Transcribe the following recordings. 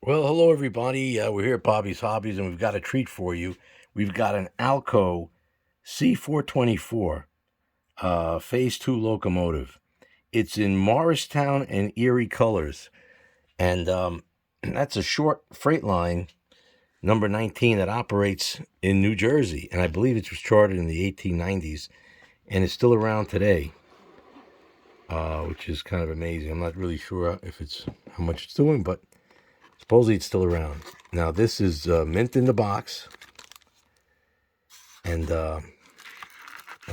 Well, hello everybody. We're here at Bobby's Hobbies, and we've got a treat for you. We've got an Alco C424 Phase 2 locomotive. It's in Morristown and Erie colors, and that's a short freight line, number 19, that operates in New Jersey, and I believe it was chartered in the 1890s, and it's still around today, which is kind of amazing. I'm not really sure if it's how much it's doing, but supposedly it's still around. Now, this is mint in the box. And, oh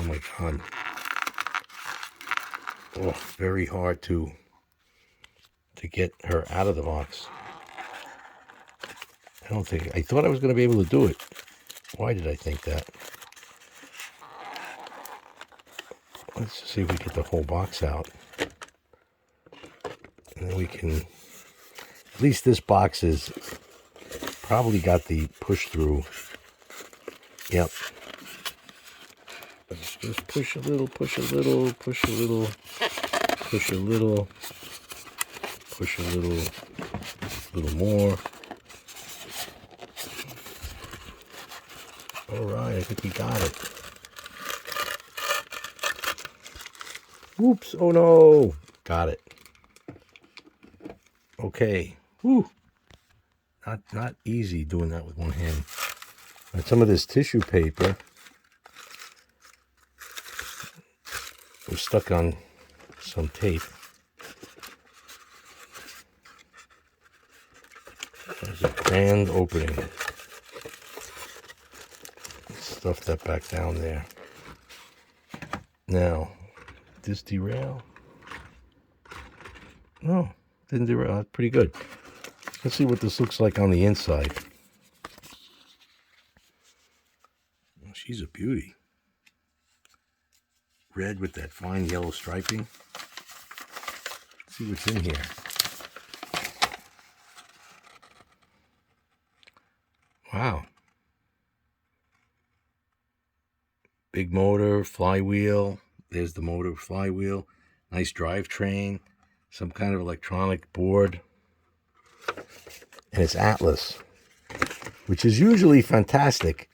my God. Oh, very hard to get her out of the box. I thought I was going to be able to do it. Why did I think that? Let's see if we get the whole box out. And then we can, at least this box is probably got the push through. Yep. Let's just push a little, push a little, push a little, push a little, push a little more. All right, I think we got it. Oops, oh no. Got it. Okay. Whew. Not easy doing that with one hand. And some of this tissue paper was stuck on some tape. There's a grand opening. Stuff that back down there. Now, this derail? No, didn't derail. That's pretty good. Let's see what this looks like on the inside. Oh, she's a beauty. Red with that fine yellow striping. Let's see what's in here. Wow. Big motor, flywheel. There's the motor, flywheel. Nice drivetrain. Some kind of electronic board. And it's Atlas, which is usually fantastic.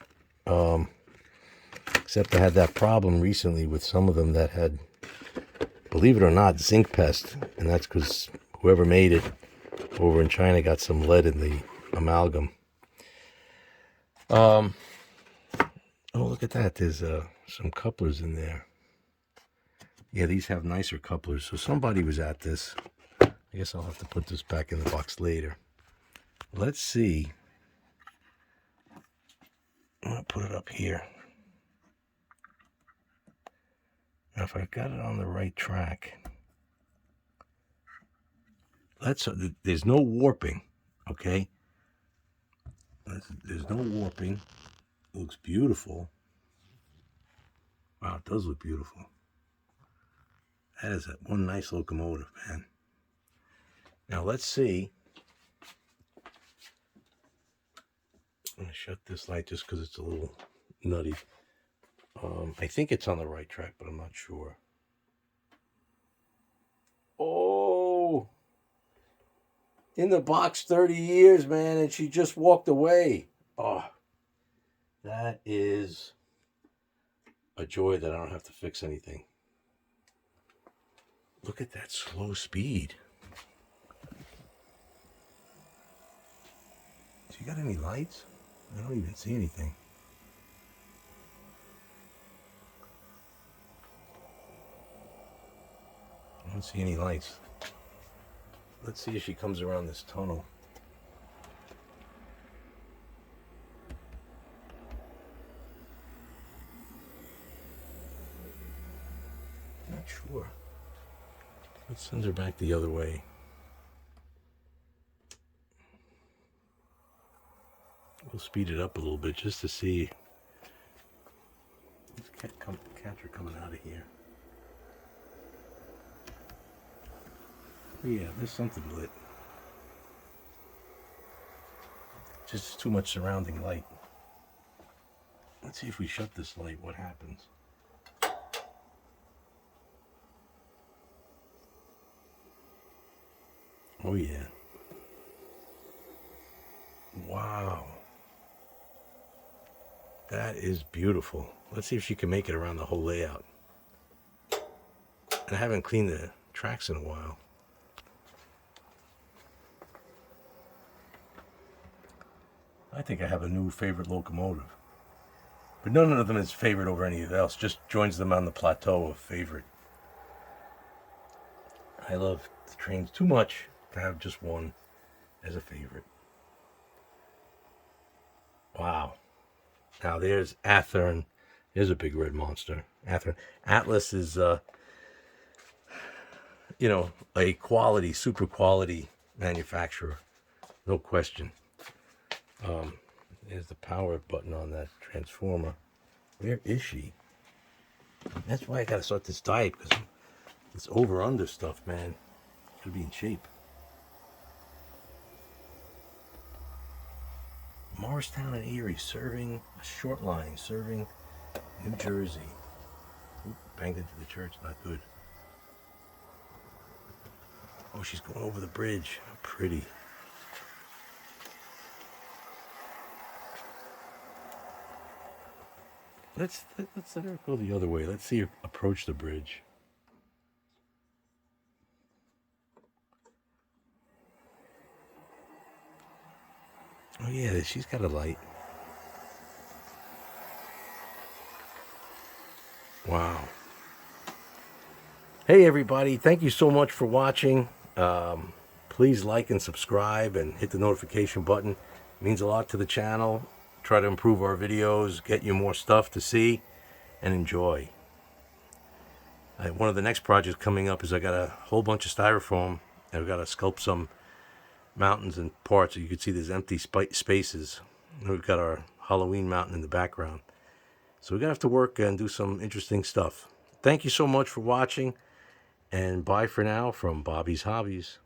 Except I had that problem recently with some of them that had, believe it or not, zinc pest. And that's because whoever made it over in China got some lead in the amalgam. Oh, look at that. There's some couplers in there. Yeah, these have nicer couplers. So somebody was at this. I guess I'll have to put this back in the box later. Let's see. I'm going to put it up here. Now, if I've got it on the right track, there's no warping, okay? There's no warping. It looks beautiful. Wow, it does look beautiful. That is one nice locomotive, man. Now, let's see. I'm going to shut this light just because it's a little nutty. I think it's on the right track, but I'm not sure. Oh, in the box 30 years, man, and she just walked away. Oh, that is a joy that I don't have to fix anything. Look at that slow speed. She got any lights? I don't even see anything. I don't see any lights. Let's see if she comes around this tunnel. Not sure. Let's send her back the other way. We'll speed it up a little bit just to see. Let's catch her coming out of here. Oh yeah, there's something lit. Just too much surrounding light. Let's see if we shut this light, what happens. Oh yeah. That is beautiful. Let's see if she can make it around the whole layout. And I haven't cleaned the tracks in a while. I think I have a new favorite locomotive. But none of them is favorite over anything else. Just joins them on the plateau of favorite. I love the trains too much to have just one as a favorite. Wow. Now there's Athearn. There's a big red monster. Athearn. Atlas is, a quality, super quality manufacturer. No question. There's the power button on that transformer. Where is she? That's why I gotta start this diet, because this over-under stuff, man, should be in shape. Morristown and Erie serving a short line, serving New Jersey. Oop, banged into the church, not good. Oh, she's going over the bridge. Pretty. Let's let her go the other way. Let's see her approach the bridge. Oh yeah, she's got a light. Wow. Hey everybody, thank you so much for watching. Please like and subscribe and hit the notification button. It means a lot to the channel. Try to improve our videos, get you more stuff to see and enjoy. One of the next projects coming up is I got a whole bunch of styrofoam and I've got to sculpt some mountains and parts so you can see there's empty spaces. And we've got our Halloween mountain in the background. So we're going to have to work and do some interesting stuff. Thank you so much for watching, and bye for now from Bobby's Hobbies.